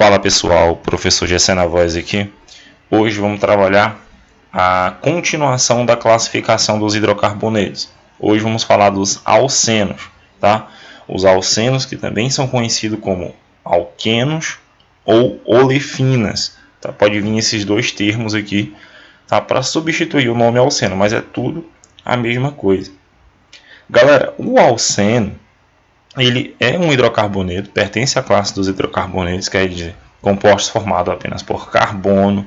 Fala pessoal, professor Gessé na voz aqui. Hoje vamos trabalhar a continuação da classificação dos hidrocarbonetos. Hoje vamos falar dos alcenos, tá? Os alcenos que também são conhecidos como alquenos ou olefinas, tá? Pode vir esses dois termos aqui, tá? Para substituir o nome alceno, mas é tudo a mesma coisa. Galera, o alceno ele é um hidrocarboneto, pertence à classe dos hidrocarbonetos, quer dizer, compostos formados apenas por carbono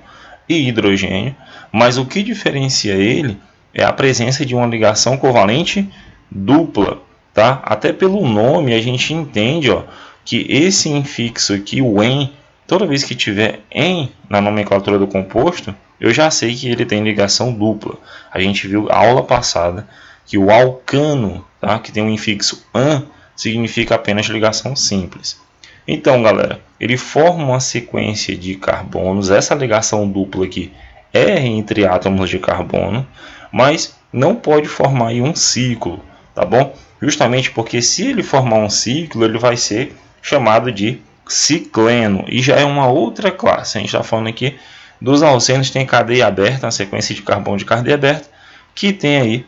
e hidrogênio, mas o que diferencia ele é a presença de uma ligação covalente dupla, tá? Até pelo nome a gente entende, ó, que esse infixo aqui, o "en", toda vez que tiver "en" na nomenclatura do composto, eu já sei que ele tem ligação dupla. A gente viu na aula passada que o alcano, tá, que tem um infixo "an", significa apenas ligação simples. Então, galera, ele forma uma sequência de carbonos. Essa ligação dupla aqui é entre átomos de carbono, mas não pode formar aí um ciclo, tá bom? Justamente porque se ele formar um ciclo, ele vai ser chamado de cicleno, e já é uma outra classe. A gente está falando aqui dos alcenos que tem cadeia aberta, uma sequência de carbono de cadeia aberta, que tem aí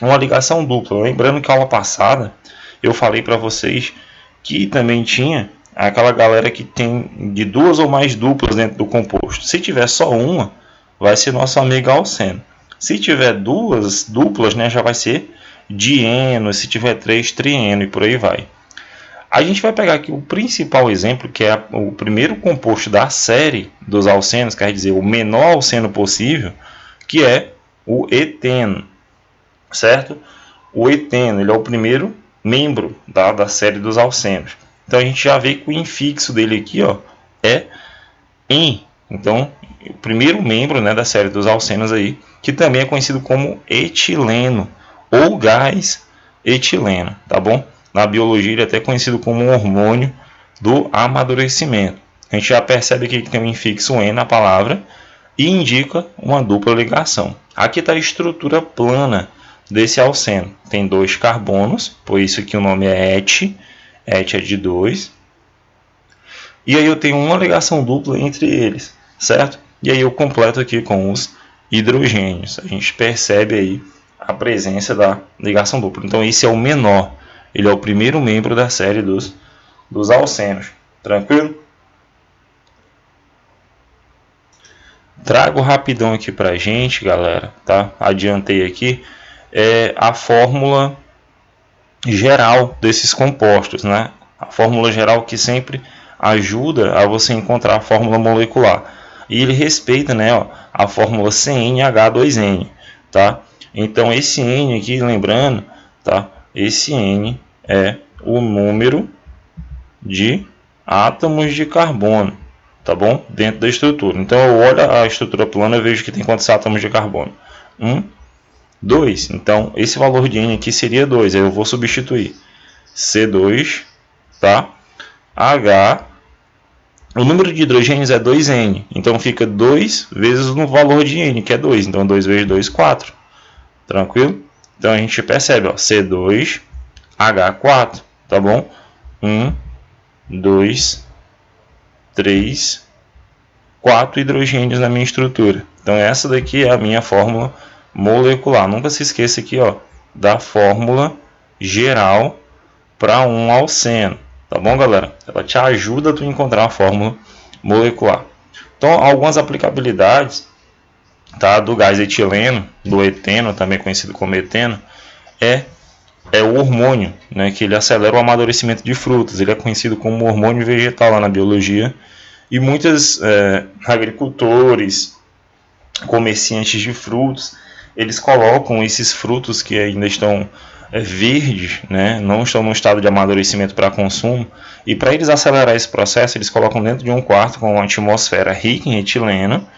uma ligação dupla. Lembrando que a aula passada eu falei para vocês que também tinha aquela galera que tem de duas ou mais duplas dentro do composto. Se tiver só uma, vai ser nosso amigo alceno. Se tiver duas duplas, né, já vai ser dieno. Se tiver três, trieno, e por aí vai. A gente vai pegar aqui o principal exemplo, que é o primeiro composto da série dos alcenos, quer dizer, o menor alceno possível, que é o eteno, certo? O eteno, ele é o primeiro membro da série dos alcenos. Então a gente já vê que o infixo dele aqui, ó, é "en". Então o primeiro membro, né, da série dos alcenos aí, que também é conhecido como etileno ou gás etileno, tá bom? Na biologia ele é até conhecido como um hormônio do amadurecimento. A gente já percebe aqui que tem um infixo "en" na palavra e indica uma dupla ligação. Aqui está a estrutura plana desse alceno. Tem dois carbonos, por isso que o nome é et. Et é de 2. E aí eu tenho uma ligação dupla entre eles, certo? E aí eu completo aqui com os hidrogênios. A gente percebe aí a presença da ligação dupla. Então esse é o menor. Ele é o primeiro membro da série dos alcenos. Tranquilo? Trago rapidão aqui pra gente, galera, tá? Adiantei aqui. É a fórmula geral desses compostos, né? A fórmula geral que sempre ajuda a você encontrar a fórmula molecular. E ele respeita, né, ó, a fórmula CnH2n, tá? Então esse N aqui, lembrando, tá? Esse N é o número de átomos de carbono, tá bom? Dentro da estrutura. Então eu olho a estrutura plana e vejo que tem quantos átomos de carbono? 2. Então, esse valor de N aqui seria 2. Aí eu vou substituir C2, tá? H. O número de hidrogênios é 2N. Então, fica 2 vezes o valor de N, que é 2. Então, 2 vezes 2, 4. Tranquilo? Então, a gente percebe, ó, C2, H4, tá bom? 1, 2, 3, 4 hidrogênios na minha estrutura. Então, essa daqui é a minha fórmula molecular. Nunca se esqueça aqui, ó, da fórmula geral para um alceno, tá bom, galera? Ela te ajuda a tu encontrar a fórmula molecular. Então, algumas aplicabilidades, tá, do gás etileno, do eteno, também conhecido como eteno, é o hormônio, né, que ele acelera o amadurecimento de frutas. Ele é conhecido como hormônio vegetal lá na biologia, e muitos agricultores, comerciantes de frutos, eles colocam esses frutos que ainda estão verdes, né, não estão no estado de amadurecimento para consumo, e para eles acelerar esse processo, eles colocam dentro de um quarto com uma atmosfera rica em etileno,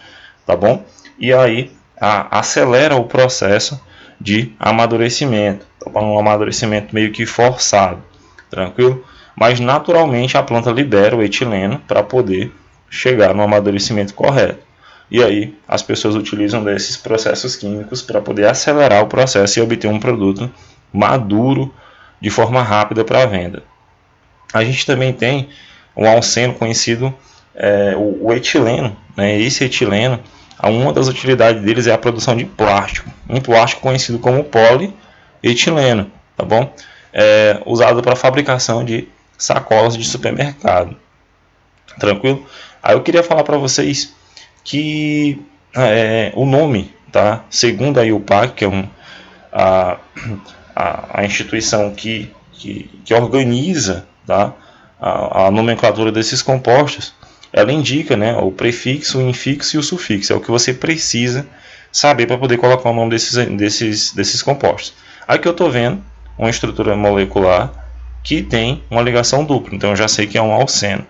tá bom? E aí acelera o processo de amadurecimento, tá bom? Um amadurecimento meio que forçado, tranquilo? Mas naturalmente a planta libera o etileno para poder chegar no amadurecimento correto. E aí as pessoas utilizam desses processos químicos para poder acelerar o processo e obter um produto maduro de forma rápida para a venda. A gente também tem um alceno conhecido o etileno, né? Esse etileno, uma das utilidades deles é a produção de plástico, um plástico conhecido como polietileno, tá bom? Usado para a fabricação de sacolas de supermercado. Tranquilo? Aí eu queria falar para vocês que o nome, tá? Segundo a IUPAC, que é a instituição que organiza, tá? a nomenclatura desses compostos, ela indica, né, o prefixo, o infixo e o sufixo. É o que você precisa saber para poder colocar o nome desses compostos. Aqui eu estou vendo uma estrutura molecular que tem uma ligação dupla. Então eu já sei que é um alceno.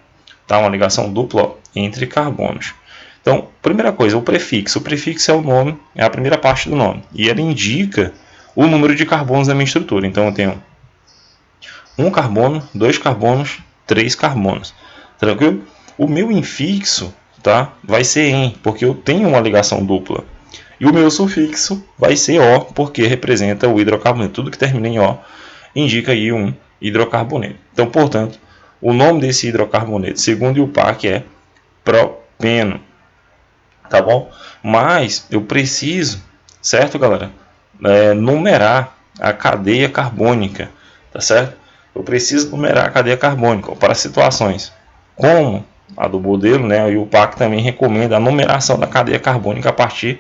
Tá? Uma ligação dupla entre carbonos. Então, primeira coisa, o prefixo. O prefixo é o nome, é a primeira parte do nome. E ele indica o número de carbonos da minha estrutura. Então eu tenho 1 carbono, 2 carbonos, 3 carbonos. Tranquilo? O meu infixo, tá, vai ser em, porque eu tenho uma ligação dupla. E o meu sufixo vai ser O, porque representa o hidrocarboneto. Tudo que termina em O indica aí um hidrocarboneto. Então, portanto, o nome desse hidrocarboneto, segundo o IUPAC, é propeno. Tá bom? Mas eu preciso, certo, galera? Numerar a cadeia carbônica. Tá certo? Eu preciso numerar a cadeia carbônica para situações como a do modelo, né? E o IUPAC também recomenda a numeração da cadeia carbônica a partir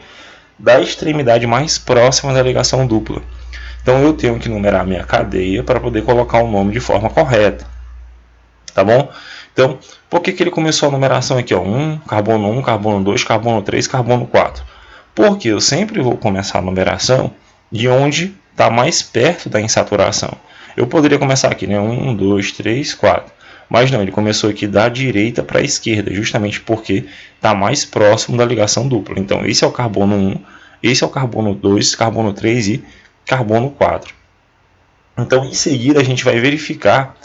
da extremidade mais próxima da ligação dupla. Então eu tenho que numerar a minha cadeia para poder colocar o nome de forma correta. Tá bom? Então, por que ele começou a numeração aqui? 1, carbono 1, carbono 2, carbono 3, carbono 4. Porque eu sempre vou começar a numeração de onde está mais perto da insaturação. Eu poderia começar aqui, né? 1, 2, 3, 4. Mas não, ele começou aqui da direita para a esquerda, justamente porque está mais próximo da ligação dupla. Então, esse é o carbono 1, esse é o carbono 2, carbono 3 e carbono 4. Então, em seguida, a gente vai verificar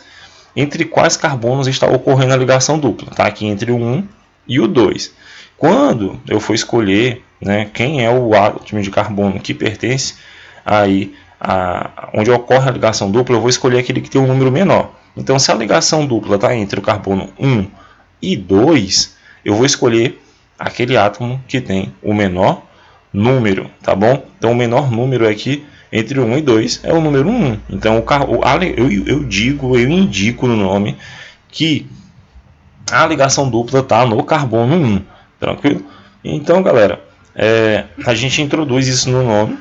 entre quais carbonos está ocorrendo a ligação dupla. Tá? Aqui entre o 1 e o 2. Quando eu for escolher, né, quem é o átomo de carbono que pertence aí onde ocorre a ligação dupla, eu vou escolher aquele que tem um número menor. Então, se a ligação dupla está entre o carbono 1 e 2, eu vou escolher aquele átomo que tem o menor número, tá bom? Então, o menor número aqui entre 1 e 2 é o número 1. Então, eu indico no nome que a ligação dupla está no carbono 1, tranquilo? Então, galera, a gente introduz isso no nome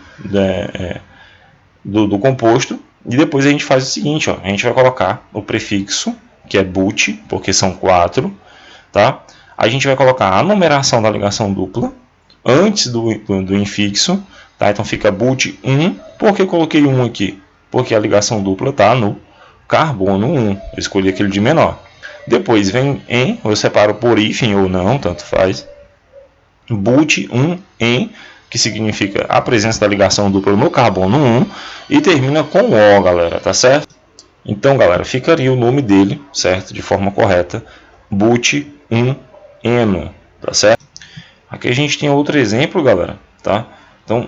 do composto. E depois a gente faz o seguinte, ó, a gente vai colocar o prefixo, que é but, porque são 4, tá? A gente vai colocar a numeração da ligação dupla antes do infixo, tá? Então fica but 1, por que eu coloquei 1 aqui? Porque a ligação dupla está no carbono 1, eu escolhi aquele de menor. Depois vem em, eu separo por hífen ou não, tanto faz, but 1 em, que significa a presença da ligação dupla no carbono 1, e termina com O, galera, tá certo? Então, galera, ficaria o nome dele, certo? De forma correta, but1eno, tá certo? Aqui a gente tem outro exemplo, galera, tá? Então,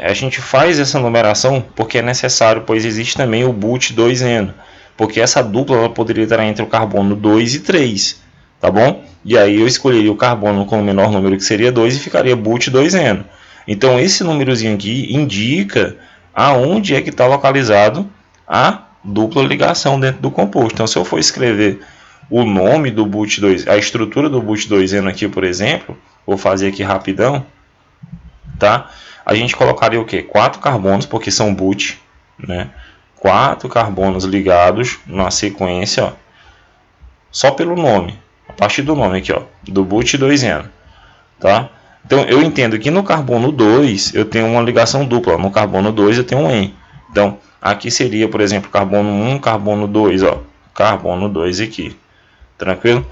a gente faz essa numeração porque é necessário, pois existe também o but2eno, porque essa dupla ela poderia estar entre o carbono 2 e 3, tá bom? E aí eu escolheria o carbono com o menor número, que seria 2, e ficaria but2eno. Então esse númerozinho aqui indica aonde é que está localizado a dupla ligação dentro do composto. Então se eu for escrever o nome do but2, a estrutura do but2eno aqui, por exemplo, vou fazer aqui rapidão, tá? A gente colocaria o que? 4 carbonos, porque são but, né? 4 carbonos ligados na sequência, ó, só pelo nome. A partir do nome aqui, ó, do but2eno, tá? Então eu entendo que no carbono 2 eu tenho uma ligação dupla, no carbono 2 eu tenho um en. Então aqui seria, por exemplo, carbono 1, carbono 2, ó, carbono 2 aqui, tranquilo?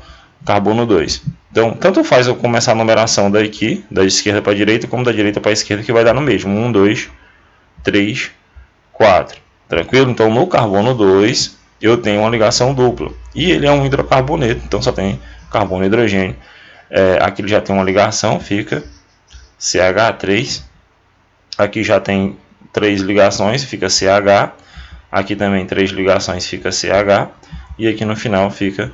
Carbono 2. Então tanto faz eu começar a numeração daqui, da esquerda para a direita, como da direita para a esquerda, que vai dar no mesmo, 1, 2, 3, 4, tranquilo? Então no carbono 2 eu tenho uma ligação dupla, e ele é um hidrocarboneto, então só tem carbono e hidrogênio. Aqui ele já tem uma ligação, fica CH3. Aqui já tem 3 ligações, fica CH. Aqui também 3 ligações, fica CH. E aqui no final fica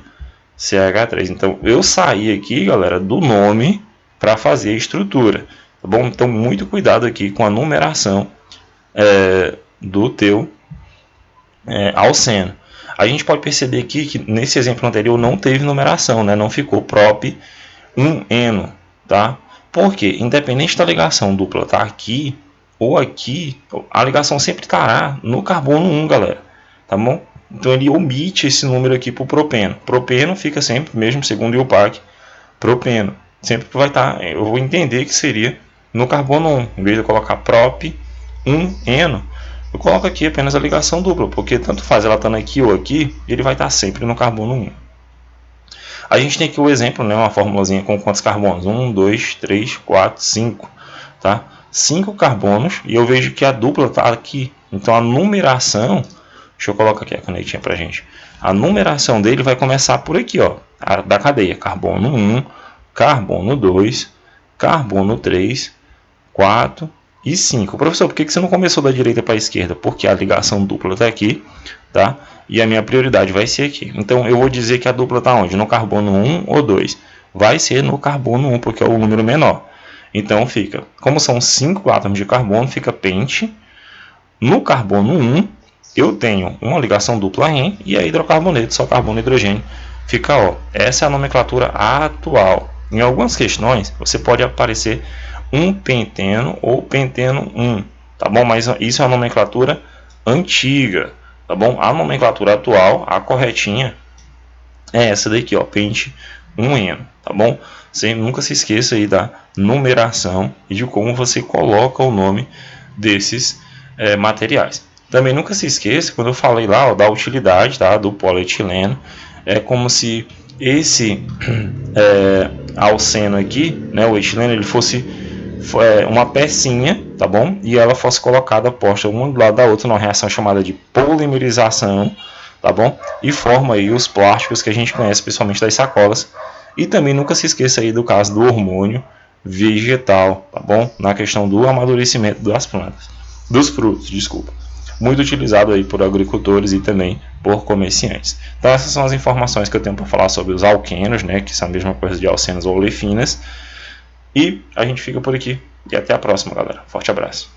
CH3. Então eu saí aqui, galera, do nome para fazer a estrutura, tá bom? Então muito cuidado aqui com a numeração do teu alceno. A gente pode perceber aqui que nesse exemplo anterior não teve numeração, né? Não ficou prop 1-eno, tá? Porque independente da ligação dupla tá aqui ou aqui, a ligação sempre estará no carbono 1, galera, tá bom? Então ele omite esse número aqui para o propeno. Propeno fica sempre, mesmo segundo o IUPAC, propeno. Sempre que vai estar, eu vou entender que seria no carbono 1. Em vez de eu colocar prop 1-eno, eu coloco aqui apenas a ligação dupla, porque tanto faz ela estando aqui ou aqui, ele vai estar sempre no carbono 1. A gente tem aqui o exemplo, né, uma formulazinha com quantos carbonos? 1, 2, 3, 4, 5. Tá? 5 carbonos, e eu vejo que a dupla está aqui. Então a numeração, deixa eu colocar aqui a canetinha para a gente. A numeração dele vai começar por aqui, ó, da cadeia. Carbono 1, carbono 2, carbono 3, 4 e 5. Professor, por que você não começou da direita para a esquerda? Porque a ligação dupla está aqui, tá? E a minha prioridade vai ser aqui. Então eu vou dizer que a dupla está onde? No carbono 1 ou 2? Vai ser no carbono 1, porque é o número menor. Então fica, como são 5 átomos de carbono, fica pente. No carbono 1, eu tenho uma ligação dupla em e a hidrocarboneto, só carbono e hidrogênio. Fica O. Essa é a nomenclatura atual. Em algumas questões, você pode aparecer um penteno ou penteno 1, tá bom? Mas isso é uma nomenclatura antiga, tá bom? A nomenclatura atual, a corretinha, é essa daqui, ó, pente 1-eno, tá bom? Você nunca se esqueça aí da numeração e de como você coloca o nome desses materiais. Também nunca se esqueça, quando eu falei lá, ó, da utilidade, tá, do polietileno, é como se esse alceno aqui, né, o etileno, ele fosse uma pecinha, tá bom? E ela fosse colocada, posta uma do lado da outra numa reação chamada de polimerização, tá bom? E forma aí os plásticos que a gente conhece, principalmente das sacolas. E também nunca se esqueça aí do caso do hormônio vegetal, tá bom? Na questão do amadurecimento das plantas, dos frutos, desculpa. Muito utilizado aí por agricultores e também por comerciantes. Então essas são as informações que eu tenho para falar sobre os alquenos, né? Que são a mesma coisa de alcenos ou olefinas. E a gente fica por aqui. E até a próxima, galera. Forte abraço.